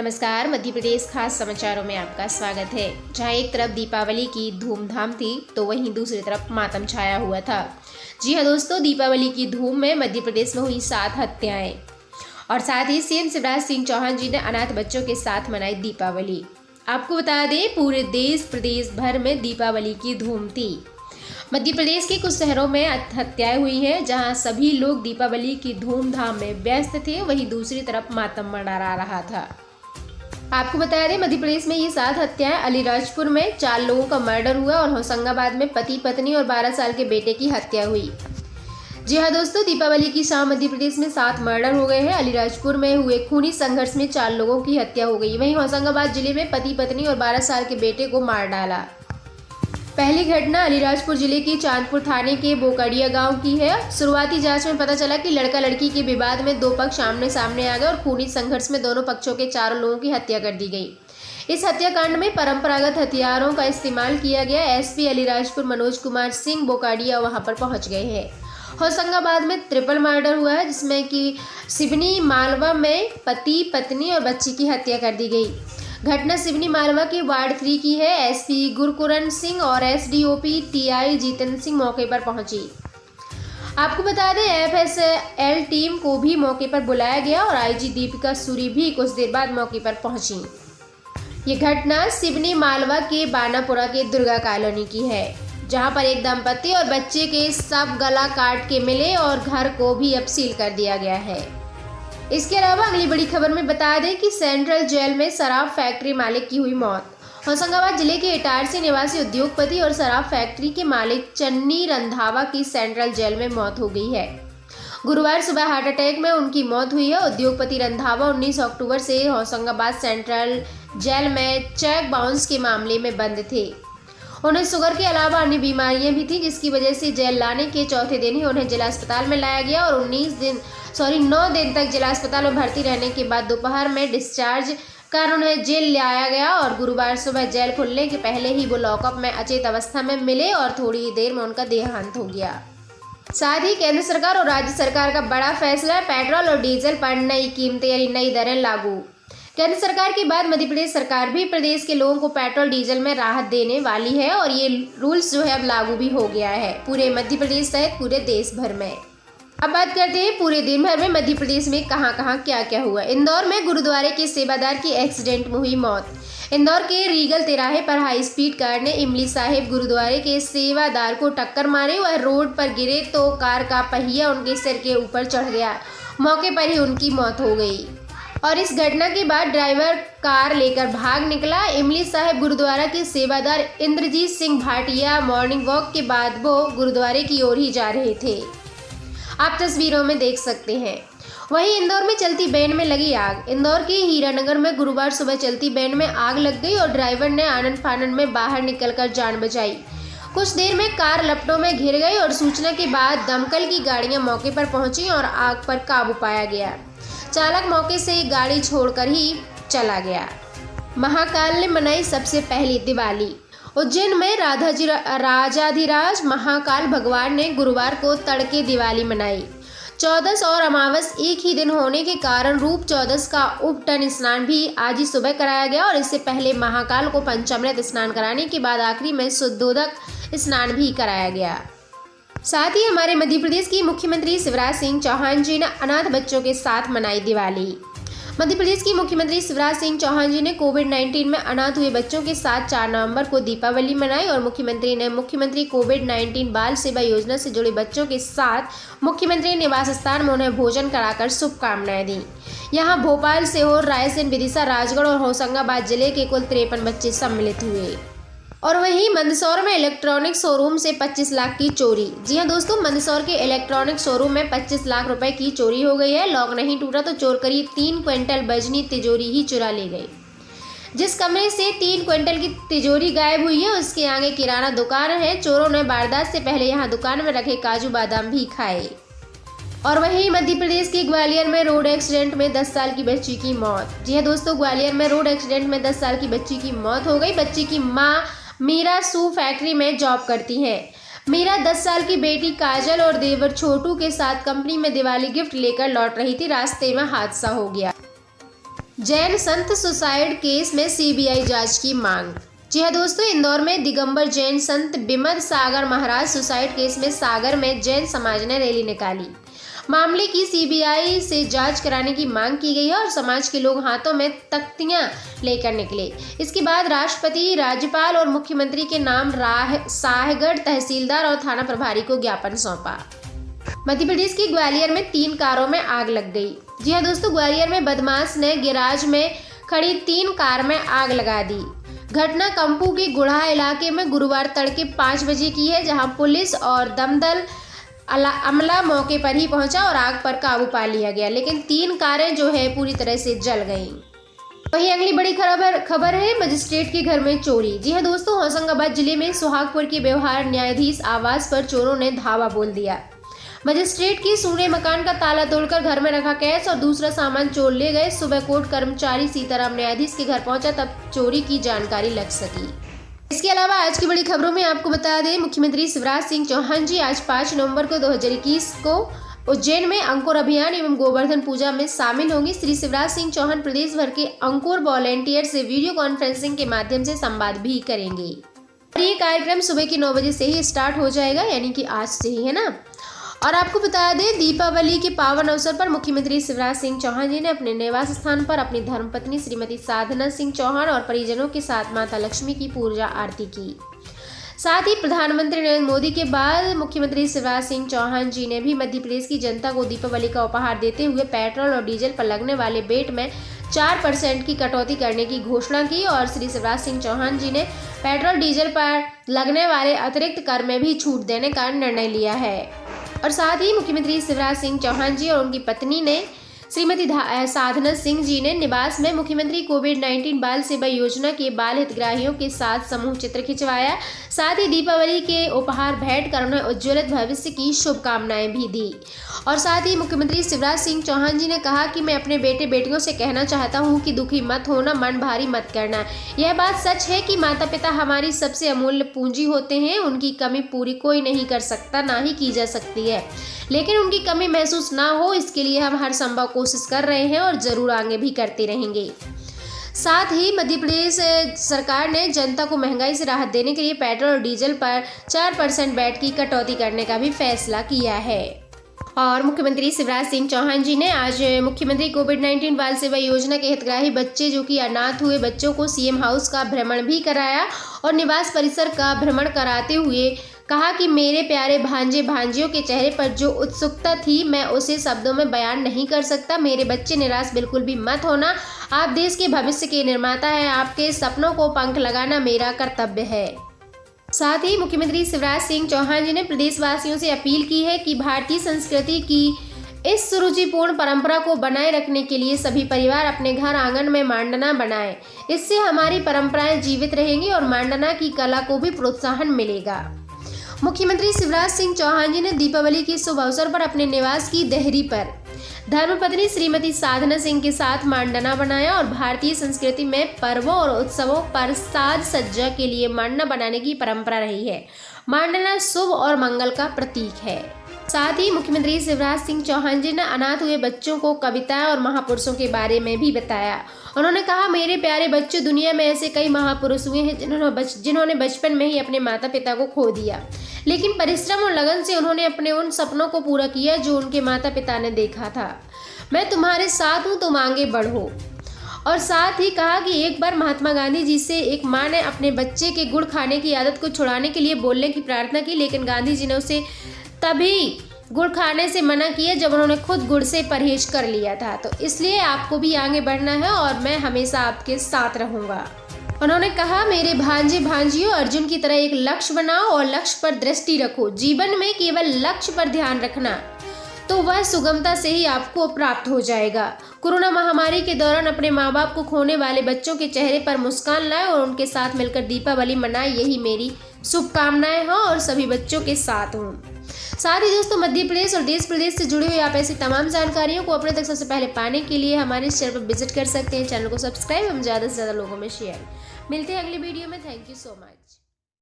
नमस्कार। मध्य प्रदेश खास समाचारों में आपका स्वागत है। जहां एक तरफ दीपावली की धूमधाम थी तो वहीं दूसरी तरफ मातम छाया हुआ था। जी हां दोस्तों, दीपावली की धूम में मध्य प्रदेश में हुई 7 हत्याएं और साथ ही सीएम शिवराज सिंह चौहान जी ने अनाथ बच्चों के साथ मनाई दीपावली। आपको बता दें, पूरे देश प्रदेश भर में दीपावली की धूम थी। मध्य प्रदेश के कुछ शहरों में हत्याएं हुई हैं, जहां सभी लोग दीपावली की धूमधाम में व्यस्त थे, वहीं दूसरी तरफ मातम मना रहा था। आपको बता दें, मध्य प्रदेश में ये 7 हत्याएं अलीराजपुर में 4 लोगों का मर्डर हुआ और होशंगाबाद में पति पत्नी और 12 साल के बेटे की हत्या हुई। जी हाँ दोस्तों, दीपावली की शाम मध्य प्रदेश में 7 मर्डर हो गए हैं। अलीराजपुर में हुए खूनी संघर्ष में 4 लोगों की हत्या हो गई। वहीं होशंगाबाद जिले में पति पत्नी और 12 साल के बेटे को मार डाला। पहली घटना अलीराजपुर जिले के चांदपुर थाने के बोकाडिया गांव की है। शुरुआती जांच में पता चला कि लड़का लड़की के विवाद में 2 पक्ष आमने सामने आ गए और खूनी संघर्ष में दोनों पक्षों के 4 लोगों की हत्या कर दी गई। इस हत्याकांड में परंपरागत हथियारों का इस्तेमाल किया गया। एसपी अलीराजपुर मनोज कुमार सिंह बोकाडिया वहां पर पहुंच गए हैं। होशंगाबाद में ट्रिपल मर्डर हुआ है, जिसमें कि सिवनी मालवा में पति पत्नी और बच्ची की हत्या कर दी गई। घटना सिवनी मालवा के वार्ड 3 की है। एसपी गुरकुरण सिंह और एसडीओपी टीआई जितेंद्र सिंह मौके पर पहुंची। आपको बता दें, एफएसएल टीम को भी मौके पर बुलाया गया और आईजी दीपिका सूरी भी कुछ देर बाद मौके पर पहुंची। ये घटना सिवनी मालवा के बानापुरा के दुर्गा कॉलोनी की है, जहां पर एक दंपति और बच्चे के सब गला काट के मिले और घर को भी अब सील कर दिया गया है। इसके अलावा अगली बड़ी खबर में बता दें कि सेंट्रल जेल में शराब फैक्ट्री मालिक की हुई मौत। होशंगाबाद जिले के इटारसी निवासी उद्योगपति और शराब फैक्ट्री के मालिक चन्नी रंधावा की सेंट्रल जेल में मौत हो गई है। गुरुवार सुबह हार्ट अटैक में उनकी मौत हुई है। उद्योगपति रंधावा 19 अक्टूबर से होशंगाबाद सेंट्रल जेल में चेक बाउंस के मामले में बंद थे। उन्हें शुगर के अलावा अन्य बीमारियां भी थी, जिसकी वजह से जेल लाने के चौथे दिन ही उन्हें जिला अस्पताल में लाया गया और 9 दिन तक जिला अस्पताल में भर्ती रहने के बाद दोपहर में डिस्चार्ज कर उन्हें जेल लाया गया और गुरुवार सुबह जेल खुलने के पहले ही वो लॉकअप में अचेत अवस्था में मिले और थोड़ी ही देर में उनका देहांत हो गया। साथ ही केंद्र सरकार और राज्य सरकार का बड़ा फैसला, पेट्रोल और डीजल पर नई कीमतें यानी नई दरें लागू। केंद्र सरकार के बाद मध्य प्रदेश सरकार भी प्रदेश के लोगों को पेट्रोल डीजल में राहत देने वाली है और ये रूल्स जो है अब लागू भी हो गया है पूरे मध्य प्रदेश सहित पूरे देश भर में। अब बात करते हैं पूरे दिन भर में मध्य प्रदेश में कहां कहां क्या क्या हुआ। इंदौर में गुरुद्वारे के सेवादार की एक्सीडेंट में हुई मौत। इंदौर के रीगल तिराहे पर हाई स्पीड कार ने इमली साहिब गुरुद्वारे के सेवादार को टक्कर मारी। वह रोड पर गिरे तो कार का पहिया उनके सिर के ऊपर चढ़ गया। मौके पर ही उनकी मौत हो गई और इस घटना के बाद ड्राइवर कार लेकर भाग निकला। इमली साहिब गुरुद्वारा के सेवादार इंद्रजीत सिंह भाटिया मॉर्निंग वॉक के बाद वो गुरुद्वारे की ओर ही जा रहे थे, आप तस्वीरों में देख सकते हैं। वहीं इंदौर में चलती बैंड में लगी आग। इंदौर के हीरानगर में गुरुवार सुबह चलती बैंड में आग लग गई और ड्राइवर ने आनंद फानन में बाहर निकलकर जान बचाई। कुछ देर में कार लपटों में घिर गई और सूचना के बाद दमकल की गाड़ियां मौके पर पहुंची और आग पर काबू पाया गया। चालक मौके से गाड़ी छोड़कर ही चला गया। महाकाल ने मनाई सबसे पहली दिवाली। उज्जैन में राजाधिराज महाकाल भगवान ने गुरुवार को तड़के दिवाली मनाई। चौदस और अमावस एक ही दिन होने के कारण रूप चौदस का उपटन स्नान भी आज ही सुबह कराया गया और इससे पहले महाकाल को पंचामृत स्नान कराने के बाद आखिरी में शुद्धोदक स्नान भी कराया गया। साथ ही हमारे मध्य प्रदेश की मुख्यमंत्री शिवराज सिंह चौहान जी ने अनाथ बच्चों के साथ मनाई दिवाली। मध्य प्रदेश की मुख्यमंत्री शिवराज सिंह चौहान जी ने कोविड-19 में अनाथ हुए बच्चों के साथ 4 नवंबर को दीपावली मनाई और मुख्यमंत्री कोविड-19 बाल सेवा योजना से जुड़े बच्चों के साथ मुख्यमंत्री निवास स्थान में उन्हें भोजन कराकर शुभकामनाएं दी। यहां भोपाल, सीहोर, रायसेन, विदिशा, राजगढ़ और होशंगाबाद जिले के कुल 53 बच्चे सम्मिलित हुए। और वहीं मंदसौर में इलेक्ट्रॉनिक शोरूम से 25 लाख की चोरी। जी हां दोस्तों, मंदसौर के इलेक्ट्रॉनिक शोरूम में 25 लाख रुपए की चोरी हो गई है। लॉक नहीं टूटा तो चोर करीब 3 क्विंटल बजनी तिजोरी ही चुरा ले गए। जिस कमरे से 3 क्विंटल की तिजोरी गायब हुई है उसके आगे किराना दुकान है। चोरों ने वारदात से पहले यहां दुकान में रखे काजू बादाम भी खाए। और वहीं मध्य प्रदेश के ग्वालियर में रोड एक्सीडेंट में 10 साल की बच्ची की मौत। जी हां दोस्तों, ग्वालियर में रोड एक्सीडेंट में 10 साल की बच्ची की मौत हो गई। बच्ची की मां मीरा शू फैक्ट्री में जॉब करती है। मीरा 10 साल की बेटी काजल और देवर छोटू के साथ कंपनी में दिवाली गिफ्ट लेकर लौट रही थी। रास्ते में हादसा हो गया। जैन संत सुसाइड केस में सीबीआई जांच की मांग। जी हाँ दोस्तों, इंदौर में दिगंबर जैन संत बिमद सागर महाराज सुसाइड केस में सागर में जैन समाज ने रैली निकाली। मामले की सीबीआई से जांच कराने की मांग की गई है और समाज के लोग हाथों में तख्तियां लेकर निकले। इसके बाद राष्ट्रपति, राज्यपाल और मुख्यमंत्री के नाम साहगढ़ तहसीलदार और थाना प्रभारी को ज्ञापन सौंपा। मध्य प्रदेश के ग्वालियर में 3 कारों में आग लग गई। जी हाँ दोस्तों, ग्वालियर में बदमाश ने गैराज में खड़ी 3 कार में आग लगा दी। घटना कंपू के गुढ़ा इलाके में गुरुवार तड़के 5 बजे की है, जहां पुलिस और दमकल अमला मौके पर ही पहुंचा और आग पर काबू पा लिया गया, लेकिन 3 कारें जो है पूरी तरह से जल गईं। वहीं अगली बड़ी खबर है मजिस्ट्रेट के घर में चोरी। जी हाँ दोस्तों, होशंगाबाद जिले में सुहागपुर के व्यवहार न्यायाधीश आवास पर चोरों ने धावा बोल दिया। मजिस्ट्रेट के सूने मकान का ताला तोड़कर घर में रखा कैश और दूसरा सामान चोर ले गए। सुबह कोर्ट कर्मचारी सीताराम न्यायाधीश के घर पहुंचा, तब चोरी की जानकारी लग सकी। इसके अलावा आज की बड़ी खबरों में आपको बता दें, मुख्यमंत्री शिवराज सिंह चौहान जी आज 5 नवंबर को 2021 को उज्जैन में अंकुर अभियान एवं गोवर्धन पूजा में शामिल होंगे। श्री शिवराज सिंह चौहान प्रदेश भर के अंकुर वॉलेंटियर से वीडियो कॉन्फ्रेंसिंग के माध्यम से संवाद भी करेंगे। ये कार्यक्रम सुबह के 9 बजे से ही स्टार्ट हो जाएगा, यानी कि आज से ही, है ना। और आपको बता दें, दीपावली के पावन अवसर पर मुख्यमंत्री शिवराज सिंह चौहान जी ने अपने निवास स्थान पर अपनी धर्मपत्नी श्रीमती साधना सिंह चौहान और परिजनों के साथ माता लक्ष्मी की पूजा आरती की। साथ ही प्रधानमंत्री नरेंद्र मोदी के बाद मुख्यमंत्री शिवराज सिंह चौहान जी ने भी मध्य प्रदेश की जनता को दीपावली का उपहार देते हुए पेट्रोल और डीजल पर लगने वाले वेट में 4% की कटौती करने की घोषणा की और श्री शिवराज सिंह चौहान जी ने पेट्रोल डीजल पर लगने वाले अतिरिक्त कर में भी छूट देने का निर्णय लिया है। और साथ ही मुख्यमंत्री शिवराज सिंह चौहान जी और उनकी पत्नी ने श्रीमती साधना सिंह जी ने निवास में मुख्यमंत्री कोविड-19 बाल सेवा योजना के बाल हितग्राहियों के साथ समूह चित्र खिंचवाया। साथ ही दीपावली के उपहार भेंट कर उन्हें उज्ज्वलित भविष्य की शुभकामनाएं भी दी। और साथ ही मुख्यमंत्री शिवराज सिंह चौहान जी ने कहा कि मैं अपने बेटे बेटियों से कहना चाहता हूं कि दुखी मत होना, मन भारी मत करना। यह बात सच है कि माता पिता हमारी सबसे अमूल्य पूंजी होते हैं। उनकी कमी पूरी कोई नहीं कर सकता, ना ही की जा सकती है, लेकिन उनकी कमी महसूस ना हो इसके लिए हम हर संभव कोशिश कर रहे हैं और जरूर आगे भी करते रहेंगे। साथ ही मध्य प्रदेश सरकार ने जनता को महंगाई से राहत देने के लिए पेट्रोल और डीजल पर 4% वैट की कटौती करने का भी फैसला किया है। और मुख्यमंत्री शिवराज सिंह चौहान जी ने आज मुख्यमंत्री कोविड-19 बाल सेवा योजना के हितग्राही बच्चे जो कि अनाथ हुए बच्चों को सीएम हाउस का भ्रमण भी कराया और निवास परिसर का भ्रमण कराते हुए कहा कि मेरे प्यारे भांजे भांजियों के चेहरे पर जो उत्सुकता थी मैं उसे शब्दों में बयान नहीं कर सकता। मेरे बच्चे, निराश बिल्कुल भी मत होना। आप देश के भविष्य के निर्माता हैं। आपके सपनों को पंख लगाना मेरा कर्तव्य है। साथ ही मुख्यमंत्री शिवराज सिंह चौहान जी ने प्रदेशवासियों से अपील की है कि भारतीय संस्कृति की इस सुरुचिपूर्ण परंपरा को बनाए रखने के लिए सभी परिवार अपने घर आंगन में मांडना बनाएं। इससे हमारी परंपराएं जीवित रहेंगी और मांडना की कला को भी प्रोत्साहन मिलेगा। मुख्यमंत्री शिवराज सिंह चौहान जी ने दीपावली के शुभ अवसर पर अपने निवास की देहरी पर धर्मपत्नी श्रीमती साधना सिंह के साथ मांडना बनाया और भारतीय संस्कृति में पर्वों और उत्सवों पर साज सज्जा के लिए मांडना बनाने की परंपरा रही है। मांडना शुभ और मंगल का प्रतीक है। साथ ही मुख्यमंत्री शिवराज सिंह चौहान जी ने अनाथ हुए बच्चों को कविताएं और महापुरुषों के बारे में भी बताया। उन्होंने कहा, मेरे प्यारे बच्चों, दुनिया में ऐसे कई महापुरुष हुए हैं जिन्होंने बचपन में ही अपने माता पिता को खो दिया, लेकिन परिश्रम और लगन से उन्होंने अपने उन सपनों को पूरा किया जो उनके माता पिता ने देखा था। मैं तुम्हारे साथ हूँ, तुम आगे बढ़ो। और साथ ही कहा कि एक बार महात्मा गांधी जी से एक माँ ने अपने बच्चे के गुड़ खाने की आदत को छुड़ाने के लिए बोलने की प्रार्थना की, लेकिन गांधी जी ने उसे तभी गुड़ खाने से मना किया जब उन्होंने खुद गुड़ से परहेज कर लिया था। तो इसलिए आपको भी आगे बढ़ना है और मैं हमेशा आपके साथ रहूँगा। उन्होंने कहा, मेरे भांजे भांजियों, अर्जुन की तरह एक लक्ष्य बनाओ और लक्ष्य पर दृष्टि रखो। जीवन में केवल लक्ष्य पर ध्यान रखना तो वह सुगमता से ही आपको प्राप्त हो जाएगा। कोरोना महामारी के दौरान अपने माँ बाप को खोने वाले बच्चों के चेहरे पर मुस्कान लाए और उनके साथ मिलकर दीपावली मनाए, यही मेरी शुभकामनाएं हैं और सभी बच्चों के साथ हूँ। साथ ही दोस्तों, मध्य प्रदेश और देश प्रदेश से जुड़े हुए आप ऐसी तमाम जानकारियों को अपने तक सबसे पहले पाने के लिए हमारे इस चैनल पर विजिट कर सकते हैं। चैनल को सब्सक्राइब एवं ज़्यादा से ज़्यादा लोगों में शेयर। मिलते हैं अगली वीडियो में। Thank you so much.